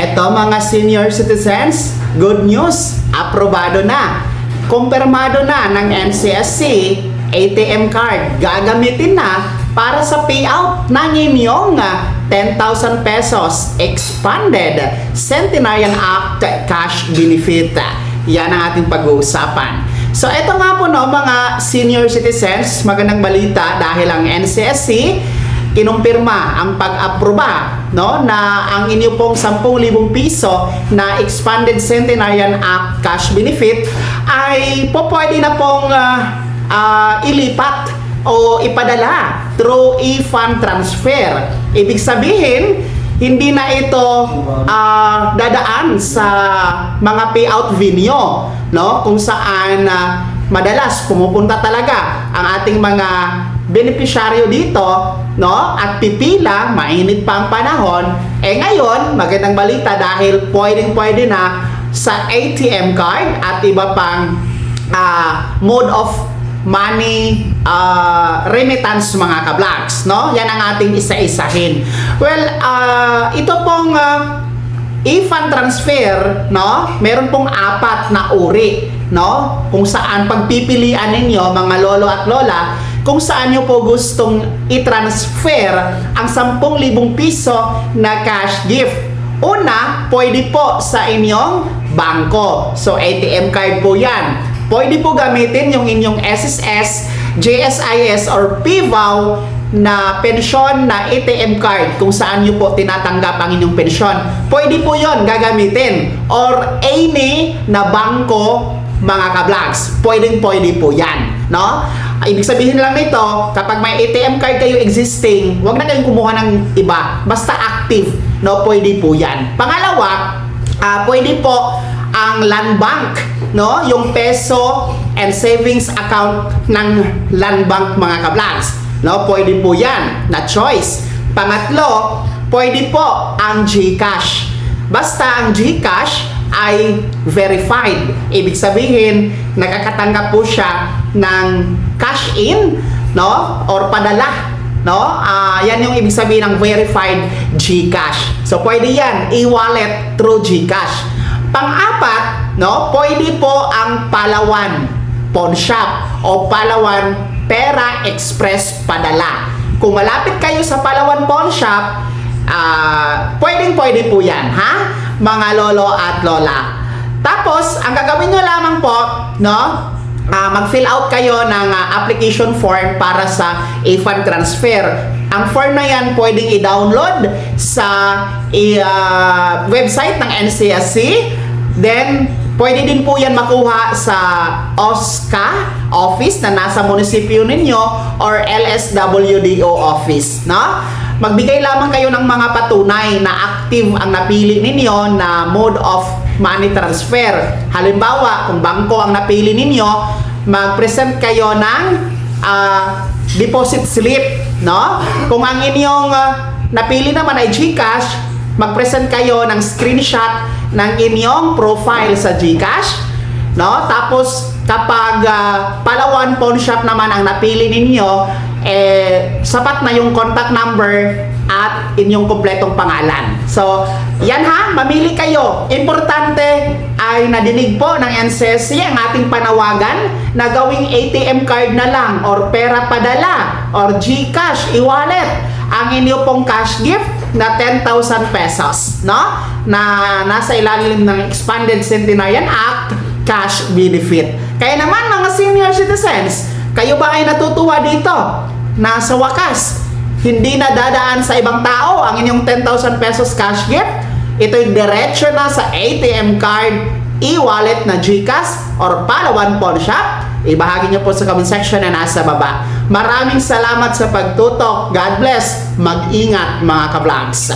Eto mga senior citizens, good news, aprobado na. Kumpirmado na ng NCSC, ATM card gagamitin na para sa payout ng inyong 10,000 pesos expanded Centenarian Act cash benefit. Yan ang ating pag-uusapan. So eto nga po no mga senior citizens, magandang balita dahil ang NCSC kinumpirma ang pag-aproba no na ang inyo pong 10,000 piso na expanded Centenarian Act cash benefit ay pwede na pong ilipat o ipadala through e-fund transfer. Ibig sabihin, hindi na ito dadaan sa mga payout venue, no? Kung saan madalas pumupunta talaga ang ating mga benepisyaryo dito, no? At pipila, mainit pa ang panahon. Ngayon, magandang balita dahil pwedeng-pwede na sa ATM card at iba pang mode of money remittance mga ka-vlogs, no? Yan ang ating isa-isahin. Well, ito pong e-fund transfer, no? Meron pong 4 na uri, no? Kung saan pagpipilian ninyo mga lolo at lola kung saan nyo po gustong i-transfer ang 10,000 piso na cash gift. Una, pwede po sa inyong bangko. So, ATM card po yan. Pwede po gamitin yung inyong SSS, JSIS, or PVAW na pensyon na ATM card kung saan nyo po tinatanggap ang inyong pensyon. Pwede po yon gagamitin. Or any na bangko mga ka-vlogs. Pwede po yan. No? Ibig sabihin lang nito, kapag may ATM card kayo existing, huwag na kayong kumuha ng iba. Basta active. No? Pwede po yan. Pangalawa, pwede po ang land bank, no? Yung peso and savings account ng land bank mga ka-vlogs, no? Pwede po yan na choice. Pangatlo, pwede po ang GCash. Basta ang GCash ay verified. Ibig sabihin, nakakatanggap po siya ng cash in, no? Or padala, no? Yan yung ibig sabihin ng verified GCash. So pwede yan e-wallet through GCash. Pang-apat, no, pwede po ang Palawan Pawn Shop o Palawan Pera Express Padala. Kung malapit kayo sa Palawan Pawn Shop, pwede po yan, ha? Mga lolo at lola. Tapos, ang gagawin nyo lamang po, no, mag-fill out kayo ng application form para sa e-fund transfer. Ang form na yan pwedeng i-download sa website ng NCSC. Then, pwede din po yan makuha sa OSCA office na nasa munisipyo ninyo or LSWDO office, no? Magbigay lamang kayo ng mga patunay na active ang napili ninyo na mode of money transfer. Halimbawa, kung bangko ang napili ninyo, mag-present kayo ng deposit slip, no? Kung ang inyong napili naman ay GCash, mag-present kayo ng screenshot ng inyong profile sa GCash, no? Tapos kapag Palawan Pawn Shop naman ang napili ninyo, sapat na yung contact number at inyong kompletong pangalan. So, yan ha, mamili kayo. Importante ay nadinig po ng NCSC ang ating panawagan na gawing ATM card na lang or pera padala or GCash, e-wallet ang inyo pong cash gift na 10,000 pesos, no? Na nasa ilalim ng Expanded Centenarian Act cash benefit. Kaya naman mga senior citizens, kayo ba ay natutuwa dito na sa wakas hindi na dadaan sa ibang tao ang inyong 10,000 pesos cash gift? Ito'y diretso na sa ATM card, e-wallet na GCash or Palawan Pawn Shop. Ibahagi nyo po sa comment section na nasa baba. Maraming salamat sa pagtutok. God bless. Mag-ingat mga ka-vlogs.